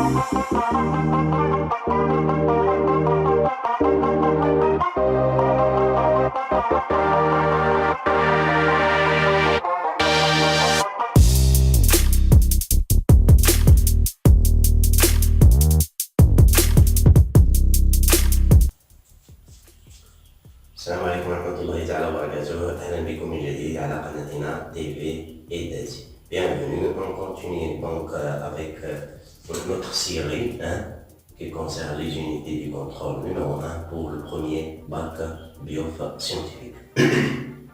السلام عليكم ورحمة الله تعالى وبركاته. أهلا بكم من جديد على قناتنا TV et Daisy. Bienvenue, on continue donc avec notre série qui concerne les unités du contrôle numéro 1 pour le premier bac biof scientifique.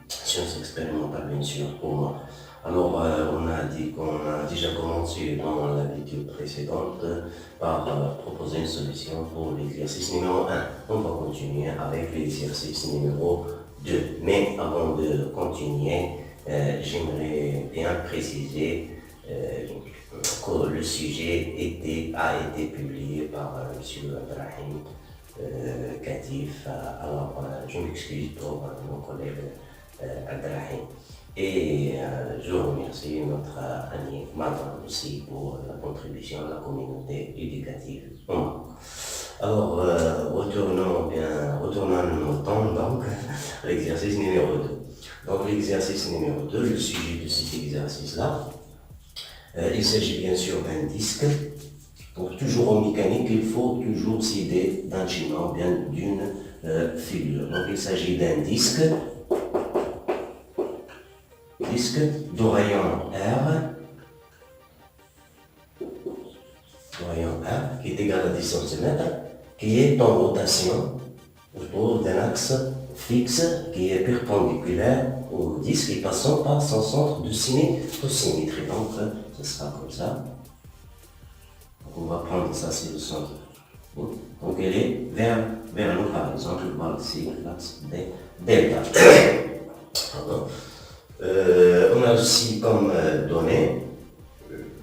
Sciences expérimentales bien sûr pour moi. Alors on a dit qu'on a déjà commencé dans la vidéo précédente par proposer une solution pour l'exercice numéro 1. On va continuer avec l'exercice numéro 2. Mais avant de continuer, j'aimerais bien préciser que le sujet a été publié par M. Abdelrahim Katif. Alors je m'excuse pour mon collègue Abdelrahim. Et je remercie notre ami Madame aussi pour la contribution à la communauté éducative. Alors, retournons à nos temps, donc, à l'exercice numéro 2. Donc, l'exercice numéro 2, le sujet de cet exercice-là, il s'agit bien sûr d'un disque. Donc, toujours en mécanique, il faut toujours s'aider d'un schéma, bien d'une figure. Donc, il s'agit d'un disque de rayon R, qui est égal à 10 cm, qui est en rotation autour d'un axe fixe qui est perpendiculaire au disque et passant par son centre de symétrie. Donc, ce sera comme ça. Donc, on va prendre ça, c'est le centre. Donc, elle est vers nous, par exemple, ici, l'axe delta. Pardon. On a aussi comme données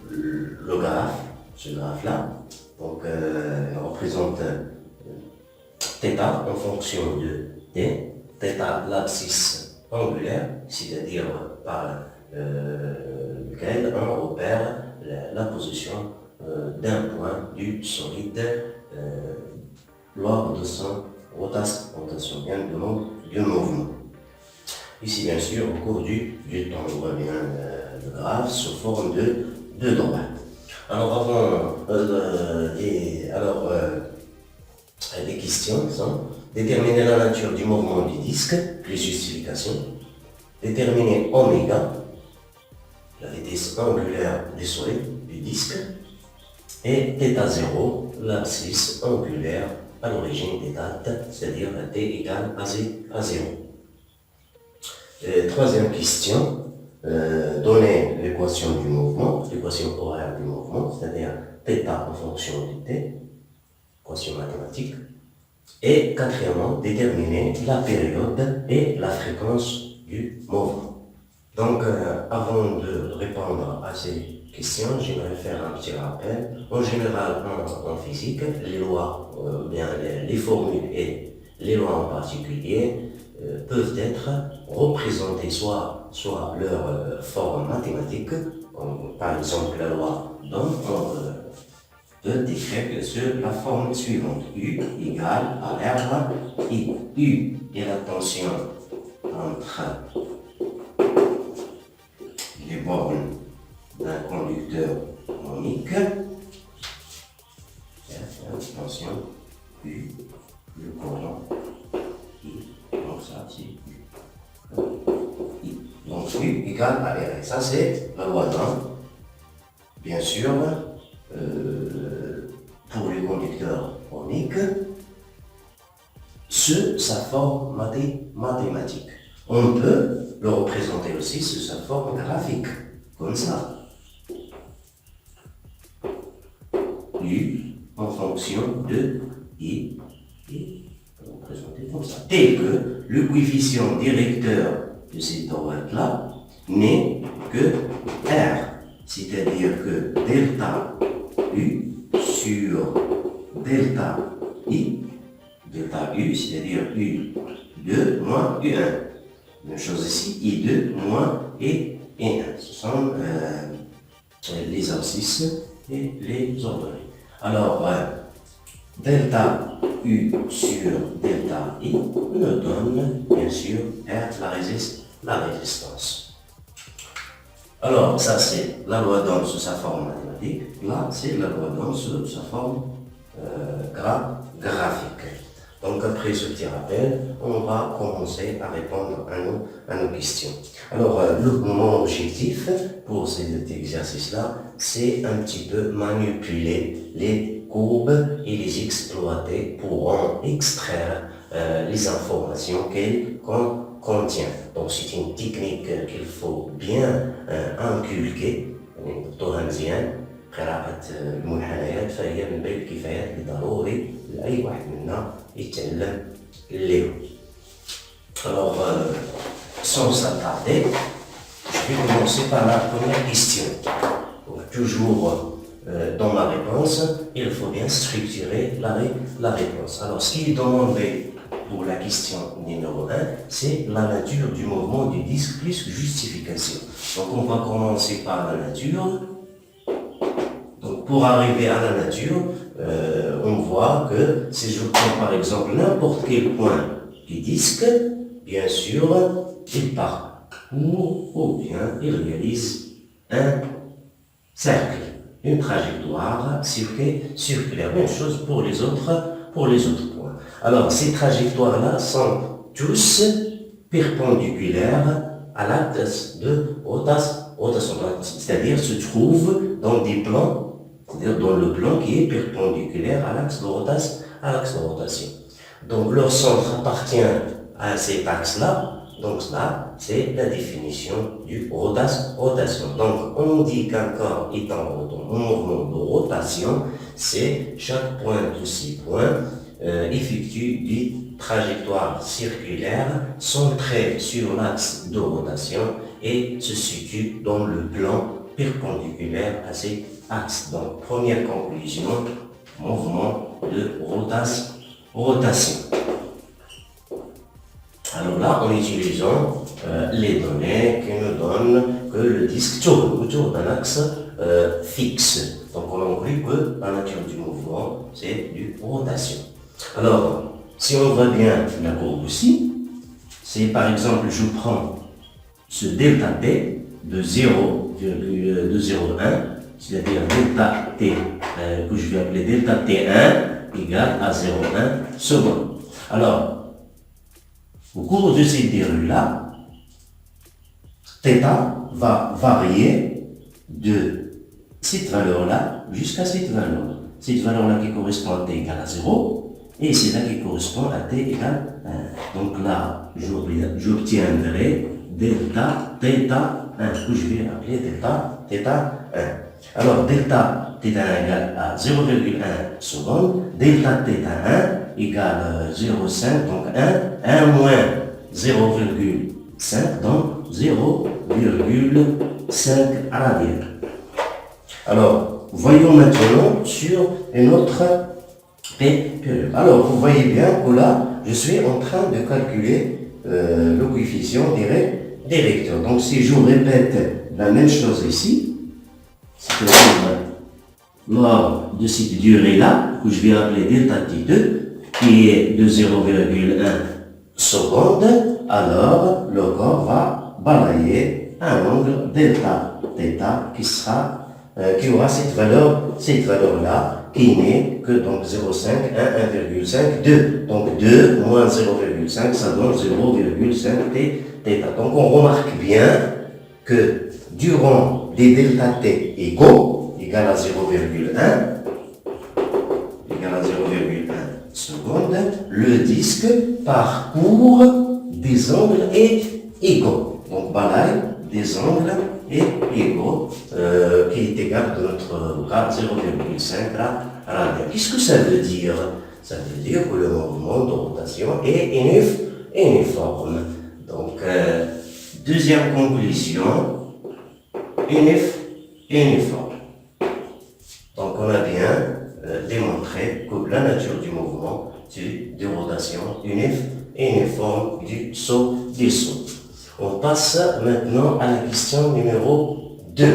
le graphe, ce graphe-là. Donc, représente θ en fonction de t, θ l'abscisse angulaire, c'est-à-dire par lequel on repère la position d'un point du solide lors de son rotation, bien du mouvement. Ici, bien sûr, au cours du temps, on voit bien le graphe sous forme de droite. Alors, les questions sont déterminer la nature du mouvement du disque, les justifications, déterminer oméga, la vitesse angulaire du solide du disque, et θ0, l'abscisse angulaire à l'origine des dates, c'est-à-dire t égale à 0. Troisième question, donner l'équation du mouvement, l'équation horaire du mouvement, c'est-à-dire θ en fonction de t, équation mathématique. Et quatrièmement, déterminer la période et la fréquence du mouvement. Donc, avant de répondre à ces questions, j'aimerais faire un petit rappel. En général, en physique, les lois, les formules et les lois en particulier, peuvent être représentées soit leur forme mathématique, comme par exemple la loi d'Ohm, peut décrire bien sûr la forme suivante: U égale à R I. U est la tension entre les bornes d'un conducteur ohmique. Tension U, le courant I. Donc ça, c'est I. Donc U égale à R. Et ça, c'est la loi d'Ohm. Bien sûr, pour les conducteurs ohmiques, sa forme mathématique. On peut le représenter aussi sous sa forme graphique, comme ça. U en fonction de I. Représenté comme ça. Tel que le coefficient directeur de cette droite-là n'est que R, c'est-à-dire que delta U sur delta I, delta U, c'est-à-dire U2 moins U1. Même chose ici, I2 moins I1. Ce sont les abscisses et les ordonnées. Alors, delta U sur delta I me donne, bien sûr, la résistance. Alors, ça c'est la loi d'Ohm sous sa forme mathématique. Là, c'est la loi d'Ohm sous sa forme graphique. Donc, après ce petit rappel, on va commencer à répondre à nos questions. Alors, mon objectif pour cet exercice-là, c'est un petit peu manipuler les courbes et les exploiter pour en extraire les informations qu'elles contient. Donc c'est une technique qu'il faut bien inculquer. يعني قراءة المنحنيات فهي من بين الكفايات اللي ضروري لأي واحد منا يتعلم اليوم. Alors, sans s'attarder, je vais commencer par la première question. Donc, toujours dans ma réponse, il faut bien structurer la réponse. Alors, ce qui est demandé pour la question numéro 1, c'est la nature du mouvement du disque plus justification. Donc, on va commencer par la nature. Donc, pour arriver à la nature, on voit que si je prends par exemple n'importe quel point du disque, bien sûr, il part ou bien il réalise un cercle, une trajectoire circulaire. Même chose pour les autres points. Alors, ces trajectoires-là sont tous perpendiculaires à l'axe de rotation, c'est-à-dire se trouvent dans des plans, c'est-à-dire dans le plan qui est perpendiculaire à l'axe de rotation. Donc, leur centre appartient à cet axe-là. Donc là, c'est la définition du rotation. Donc, on dit qu'un corps est en mouvement de rotation, c'est chaque point de ces points effectue des trajectoires circulaires centrées sur l'axe de rotation et se situe dans le plan perpendiculaire à cet axe. Donc, première conclusion, mouvement de rotation. Alors là, en utilisant les données qui nous donnent que le disque tourne autour d'un axe fixe. Donc on a compris que la nature du mouvement, c'est du rotation. Alors, si on voit bien la courbe aussi, c'est par exemple, je prends ce delta T de 0,201, c'est-à-dire delta T, que je vais appeler delta T1 égale à 0,1 seconde. Alors, au cours de cette dérivée-là, θ va varier de cette valeur-là jusqu'à cette valeur-là. Cette valeur-là qui correspond à t égale à 0, et c'est là qui correspond à t égale 1. Donc là, j'obtiendrai delta θ1, que je vais appeler delta θ1. Alors, delta θ1 égale à 0,1 seconde, delta θ1 égale 0,5, donc 1 moins 0,5, donc 0,5 radian. Alors, voyons maintenant sur une autre période. Alors, vous voyez bien que là, je suis en train de calculer le coefficient des vecteurs. Donc, si je répète la même chose ici, c'est-à-dire lors de cette durée-là, que je vais appeler delta T2, qui est de 0,1 seconde, alors le corps va balayer un angle delta θ qui aura cette valeur-là, qui n'est que donc 0,5, 1, 1,5, 2. Donc 2 moins 0,5, ça donne 0,5 θ. Donc on remarque bien que durant des delta T égaux, égal à 0,1 seconde, le disque parcourt des angles égaux. Donc balaye des angles égaux qui est égal de notre cas 0,5 radian. Qu'est-ce que ça veut dire? Ça veut dire que le mouvement de rotation est uniforme. Donc deuxième conclusion, uniforme. Donc on a bien démontrer que la nature du mouvement de rotation uniforme du saut. On passe maintenant à la question numéro 2.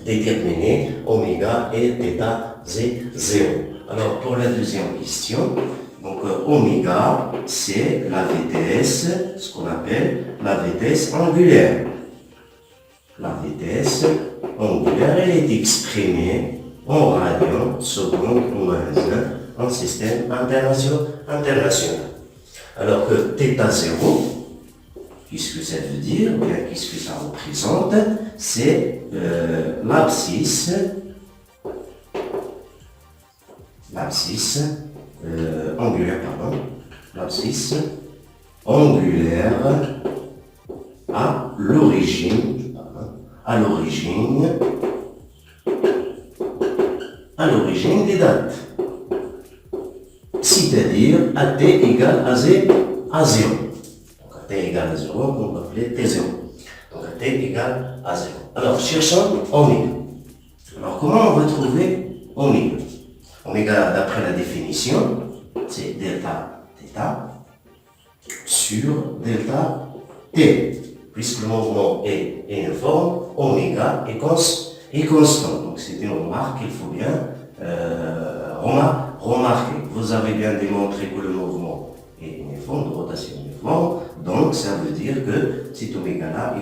déterminer oméga et θ 0. Alors pour la deuxième question, donc oméga c'est la vitesse, ce qu'on appelle la vitesse angulaire. La vitesse angulaire, elle est exprimée en radians seconde moins 1 en système international. Alors que θ 0, qu'est-ce que ça veut dire, ou bien qu'est-ce que ça représente, c'est l'abscisse angulaire, l'abscisse angulaire à l'origine des dates, c'est-à-dire à t égale à 0. Donc à t égale à 0, on va appeler t0. Donc à t égale à 0. Alors cherchons oméga. Alors comment on va trouver oméga? Oméga, d'après la définition, c'est delta θ sur delta t. Puisque le mouvement est uniforme, oméga est constant. Donc c'est une remarque qu'il faut bien remarquer. Vous avez bien démontré que le mouvement est uniforme, de rotation uniforme, donc ça veut dire que cet oméga-là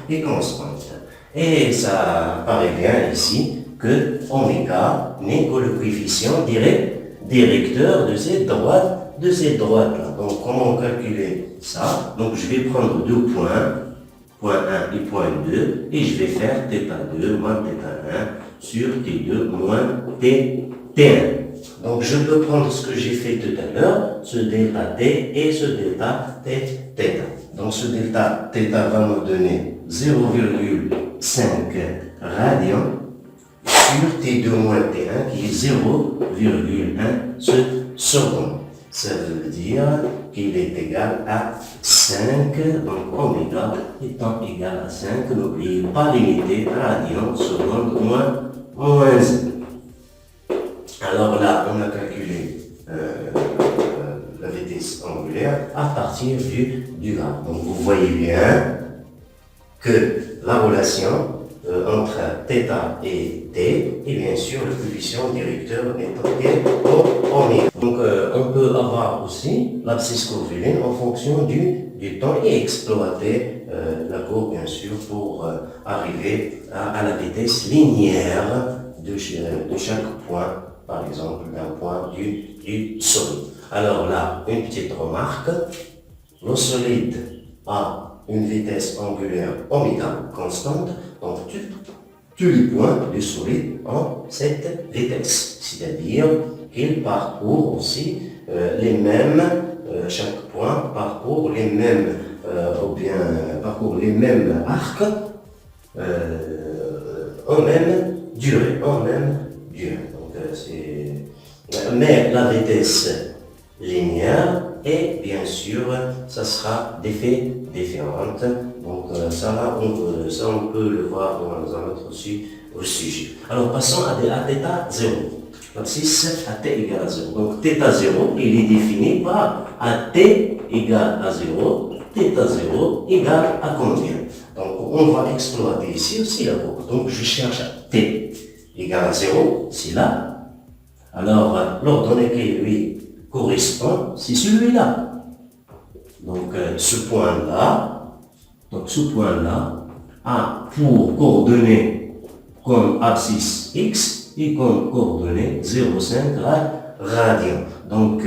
est constante. Et ça paraît bien ici que oméga n'est que le coefficient directeur de cette droite-là. Donc comment calculer ça? Donc je vais prendre deux points, point 1 et point 2, et je vais faire θ2 moins θ1 sur T2 moins T1. Donc je peux prendre ce que j'ai fait tout à l'heure, ce delta T et ce delta θ. Donc ce delta θ va me donner 0,5 radians sur T2 moins T1 qui est 0,1 seconde. Ça veut dire qu'il est égal à 5, donc oméga étant égal à 5, n'oubliez pas limiter radians seconde moins 1. Alors là, on a calculé la vitesse angulaire à partir du graphe. Donc vous voyez bien que la relation entre θ et t et bien sûr le coefficient directeur étant oméga. Donc on peut avoir aussi l'abscisse curviligne en fonction du temps et exploiter la courbe bien sûr pour arriver à la vitesse linéaire de chaque point, par exemple d'un point du solide. Alors là, une petite remarque, le solide a une vitesse angulaire oméga constante, donc tous les points du solide ont cette vitesse, c'est-à-dire qu'ils parcourent aussi les mêmes, chaque point parcourt les mêmes, parcourt les mêmes arcs en même durée. Donc, mais la vitesse linéaire et bien sûr ça sera d'effet différente. Donc ça on peut le voir dans un autre sujet. Alors passons à θ 0. L'abscisse à t égale à 0. Donc θ 0 il est défini par à t égale à 0, θ 0 égale à combien? Donc on va exploiter ici aussi la courbe. Donc je cherche t égale à 0, c'est là. Alors l'ordonnée qui lui correspond, c'est celui-là. Donc ce point-là a pour coordonnées comme abscisse x et comme coordonnées 0,5 radians. Donc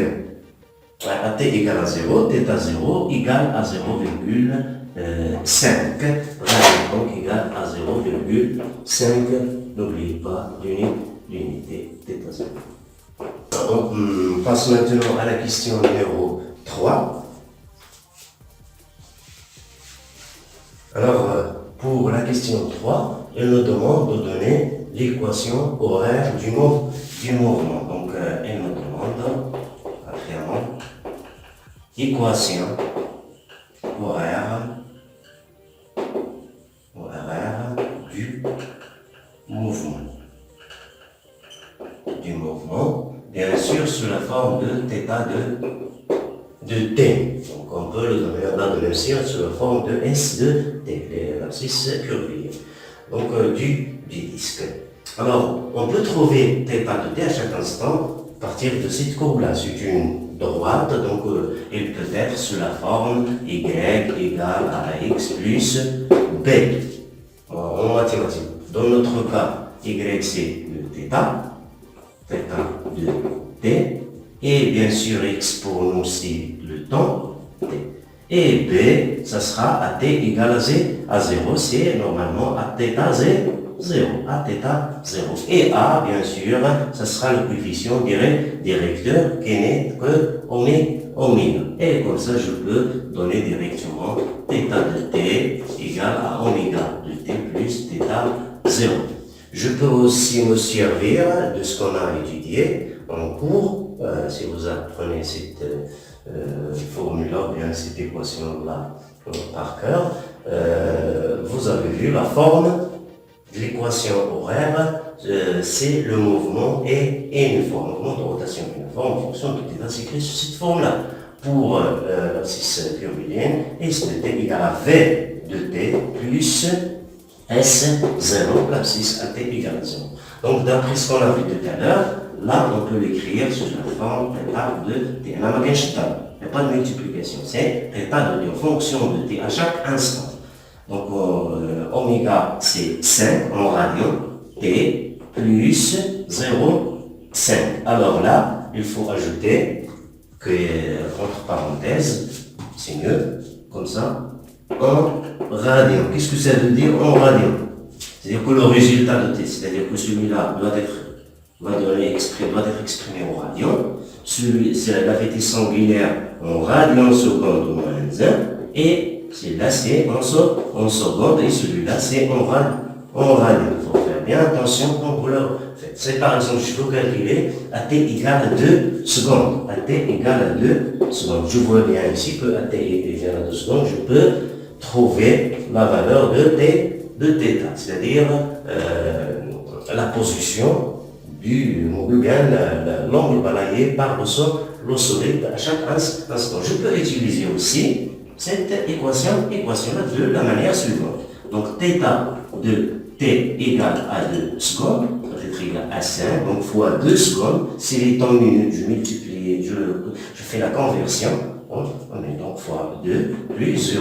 à t égale à 0, θ 0 égale à 0,5 radians, donc égale à 0,5. N'oubliez pas l'unité θ 0. On passe maintenant à la question numéro 3. Alors, pour la question 3, elle nous demande de donner l'équation horaire du mouvement. Donc, elle nous demande, premièrement, équation horaire du mouvement. Bien sûr sous la forme de θ de t. Donc on peut le donner la bien sûr sous la forme de s de t, l'abscisse curviligne. Donc du disque. Alors, on peut trouver θ de t à chaque instant à partir de cette courbe-là. C'est une droite, donc elle peut être sous la forme y égale à x plus b. En mathématiques, dans notre cas, y c'est le θ de t, et bien sûr x pour nous c'est le temps t. Et b, ça sera à t égale à 0, c'est normalement à θ 0, à θ 0. Et a, bien sûr, ça sera le coefficient directeur qui n'est que oméga. Et comme ça, je peux donner directement θ de t égale à oméga de t plus θ 0. Je peux aussi me servir de ce qu'on a étudié en cours, si vous apprenez cette formule-là, bien cette équation-là par cœur. Vous avez vu la forme de l'équation horaire, c'est le mouvement est uniforme, mouvement de rotation uniforme en fonction de θ, c'est écrit sous cette forme-là. Pour l'abscisse curvilienne, S de t égale à V de t plus S0, l'abscisse à t égale à 0. Donc d'après ce qu'on a vu tout à l'heure, là on peut l'écrire sous la forme θ de t. Il n'y a pas de multiplication, c'est θ de t en fonction de t à chaque instant. Donc oméga c'est 5 en radian, t plus 0,5. Alors là, il faut ajouter que, entre parenthèses, c'est mieux, comme ça, en radian. Qu'est-ce que ça veut dire en radian? C'est-à-dire que le résultat de t, c'est-à-dire que celui-là doit être exprimé en radian. C'est la vitesse sanguinaire en radian seconde moins 1, et celui-là c'est en seconde, et celui-là c'est en radian. Il faut faire bien attention quand vous le faites. C'est par exemple, je peux calculer à t égale à 2 secondes. À t égale à 2 secondes. Je vois bien ici que à t égale à 2 secondes, je peux trouver la valeur de θ, c'est-à-dire la position ou bien l'angle balayé par le soleil à chaque instant. Je peux utiliser aussi cette équation-là de la manière suivante. Donc θ de t égale à 2 secondes, ça va être égal à 5, donc fois 2 secondes, si les temps minutes, je multiplie, je fais la conversion, on est donc fois 2 plus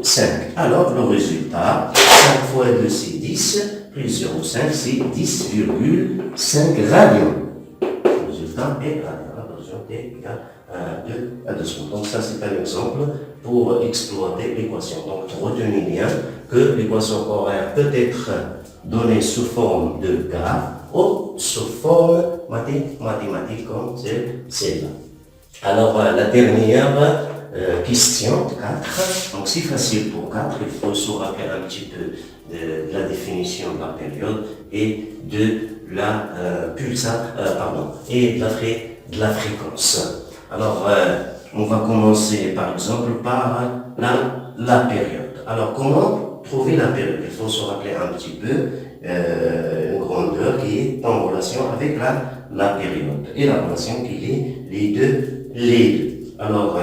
0,5. Alors le résultat, 5 fois 2 c'est 10, plus 0,5 c'est 10,5 radians. Le résultat est radian, la position t égale à 2 secondes. Donc ça c'est un exemple pour exploiter l'équation. Donc retenez bien que l'équation horaire peut être donnée sous forme de graphe ou sous forme mathématique comme celle-là. Alors la dernière question 4, donc c'est facile pour 4, il faut se rappeler un petit peu de la définition de la période et de la et de la fréquence. Alors on va commencer par exemple par la période. Alors comment trouver la période? Il faut se rappeler un petit peu une grandeur qui est en relation avec la période et la relation qui est les deux. Alors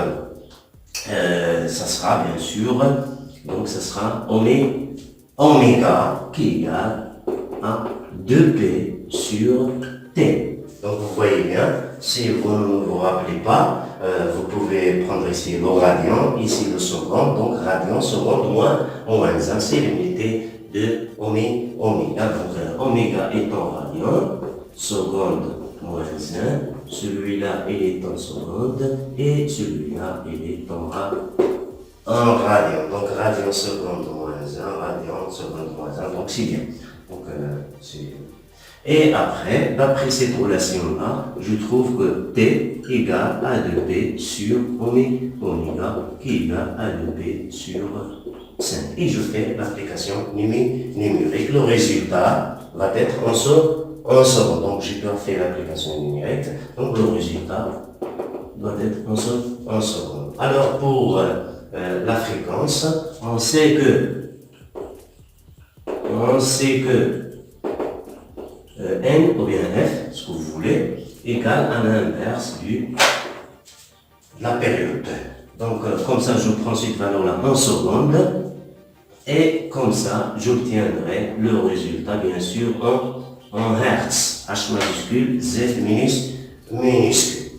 ça sera bien sûr, donc ça sera oméga qui est égal à 2p sur t. Donc vous voyez bien, si vous ne vous rappelez pas, vous pouvez prendre ici le radian, ici le seconde, donc radian, seconde, moins 1, c'est l'unité de oméga. Donc oméga est en radian, seconde moins 1, celui-là il est en seconde, et celui-là il est en radian. Donc radian seconde moins 1, radian seconde moins 1, donc c'est bien. Donc et après, d'après cette relation-là, je trouve que t égale à 2p sur oméga qui est égal à 2p sur 5. Et je fais l'application numérique. Le résultat va être en seconde. Donc j'ai bien fait l'application numérique. Donc le résultat doit être en seconde. Alors pour la fréquence, on sait que n ou bien f, ce que vous voulez, égale à l'inverse de la période. Donc comme ça, je prends cette valeur-là en seconde, Et comme ça, j'obtiendrai le résultat, bien sûr, en Hertz. H majuscule, Z minuscule.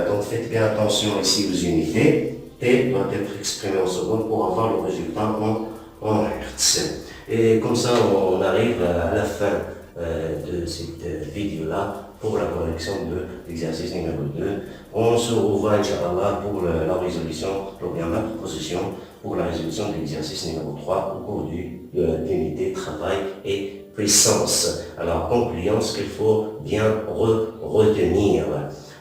Donc faites bien attention ici aux unités. T doit être exprimé en secondes pour avoir le résultat en Hertz. Et comme ça, on arrive à la fin de cette vidéo-là pour la correction de l'exercice numéro 2. On se revoit, Inch'Allah, pour la résolution, la proposition pour la résolution de l'exercice numéro 3 au cours de l'unité travail et puissance. Alors, concluons ce qu'il faut bien retenir.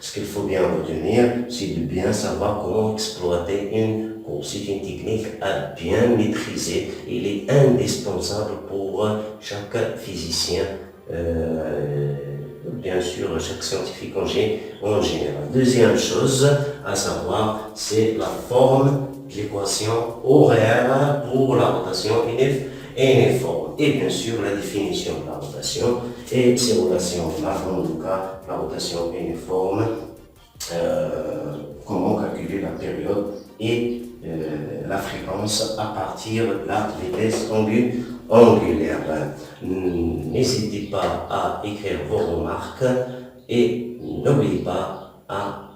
Ce qu'il faut bien retenir, c'est de bien savoir comment exploiter une course. C'est une technique à bien maîtriser. Il est indispensable pour chaque physicien, bien sûr chaque scientifique en général. Deuxième chose à savoir, c'est la forme de l'équation horaire pour la rotation uniforme. Et bien sûr la définition de la rotation et ces relations-là, dans le cas la rotation uniforme, comment calculer la période et la fréquence à partir de la vitesse angulaire. N'hésitez pas à écrire vos remarques et n'oubliez pas à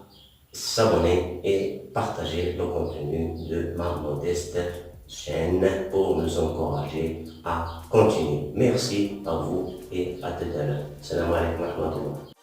s'abonner et partager le contenu de ma modeste chaîne pour nous encourager à continuer. Merci à vous et à tout à l'heure. Salam alaikum wa rahmatullah.